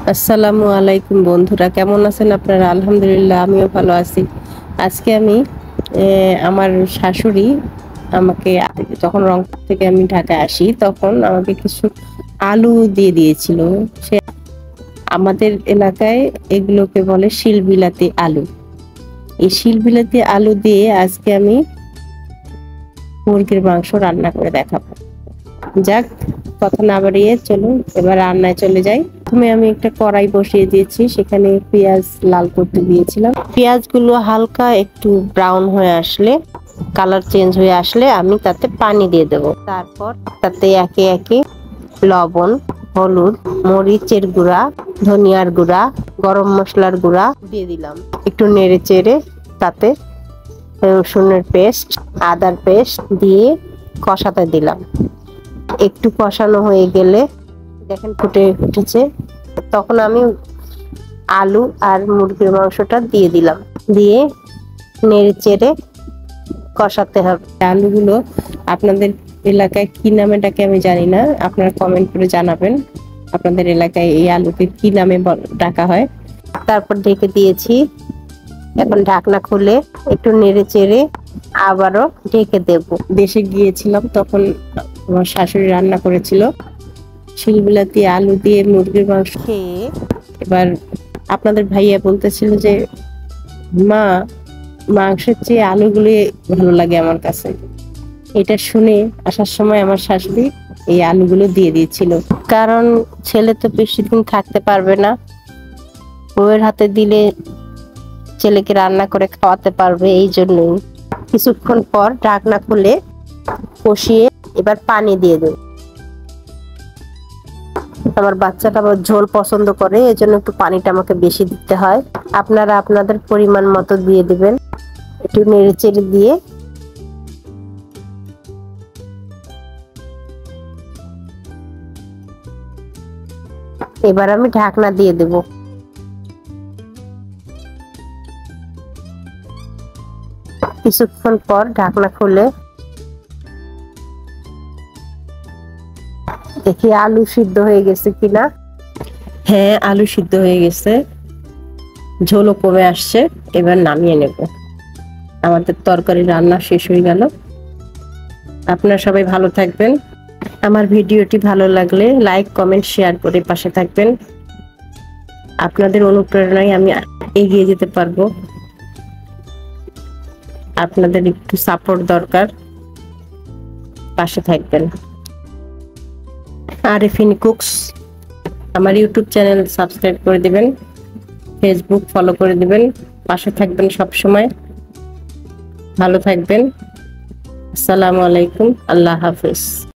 আসসালামু আলাইকুম বন্ধুরা, কেমন আছেন আপনারা? আলহামদুলিল্লাহ, আমিও ভালো আছি। আজকে আমি আমার শাশুড়ি আমাকে যখন রংপুর থেকে আমি ঢাকায় আসি তখন আমাকে কিছু আলু দিয়ে দিয়েছিল। সে আমাদের এলাকায় এগুলোকে বলে শিলবিলাতি আলু। এই শিলবিলাতি আলু দিয়ে আজকে আমি মুরগির মাংস রান্না করে দেখাবো। যাক, কথা না বাড়িয়ে চলুন এবার রান্নায় চলে যাই। প্রথমে আমি একটা কড়াই বসিয়ে দিয়েছি, সেখানে পেঁয়াজ লাল করতে দিয়েছিলাম। পেঁয়াজগুলো হালকা একটু ব্রাউন হয়ে আসলে, কালার চেঞ্জ হয়ে আসলে আমি তাতে পানি দিয়ে দেব। তারপর তাতে একে একে লবণ, হলুদ, মরিচের গুঁড়া, ধনিয়ার গুঁড়া, গরম মশলার গুঁড়া দিয়ে দিলাম। একটু নেড়ে চেড়ে তাতে রসুনের পেস্ট, আদার পেস্ট দিয়ে কষাতে দিলাম। একটু কষানো হয়ে গেলে দেখেন ফুটে উঠেছে, তখন আমি আলু আর মুরগির মাংসটা দিয়ে দিলাম। দিয়ে নেড়ে চেড়ে কষাতে হবে। আলুগুলো আপনাদের এলাকায় কি নামে ডাকে আমি জানি না, আপনারা কমেন্ট করে জানাবেন আপনাদের এলাকায় এই আলুকে কি নামে ডাকা হয়। তারপর ঢেকে দিয়েছি। এখন ঢাকনা খুলে একটু নেড়ে চেড়ে আবারও ঢেকে দেব। দেশে গিয়েছিলাম তখন আমার শাশুড়ি রান্না করেছিল শিলবিলাতি আলু দিয়ে মুরগির মাংস খেয়ে এবার আপনাদের ভাইয়া বলতেছিল যে মা, মাংসের চেয়ে আলুগুলি ভালো লাগে আমার কাছে। এটা শুনে আসার সময় আমার শাশুড়ি এই আলুগুলো দিয়ে দিয়েছিল, কারণ ছেলে তো বেশি দিন থাকতে পারবে না, বউয়ের হাতে দিলে ছেলেকে রান্না করে খাওয়াতে পারবে। এই জন্যই কিছুক্ষণ পর ঢাকনা খুলে কষিয়ে এবার পানি দিয়ে দেব। আমার বাচ্চাটা আবার ঝোল পছন্দ করে, এজন্য একটু পানিটা আমাকে বেশি দিতে হয়। আপনারা আপনাদের পরিমাণ মতো দিয়ে দিবেন। একটু নেড়ে চেড়ে দিয়ে এবার আমি ঢাকনা দিয়ে দেব। কিছুক্ষণ পর ঢাকনা খুলে দেখি আলু সিদ্ধ হয়ে গেছে কিনা। হ্যাঁ, আলু সিদ্ধ হয়ে গেছে, ঝোলও কমে আসছে। এবার নামিয়ে নেব। আমাদের তরকারি রান্না শেষ হয়ে গেল। আপনারা সবাই ভালো থাকবেন। আমার ভিডিওটি ভালো লাগলে লাইক, কমেন্ট, শেয়ার করে পাশে থাকবেন। আপনাদের অনুপ্রেরণায় আমি এগিয়ে যেতে পারবো। আপনাদের একটু সাপোর্ট দরকার, পাশে থাকবেন। আরেফিন কুকস আমার ইউটিউব চ্যানেল সাবস্ক্রাইব করে দিবেন, ফেসবুক ফলো করে দিবেন, পাশে থাকবেন সব সময়। ভালো থাকবেন। আসসালামু আলাইকুম, আল্লাহ হাফেজ।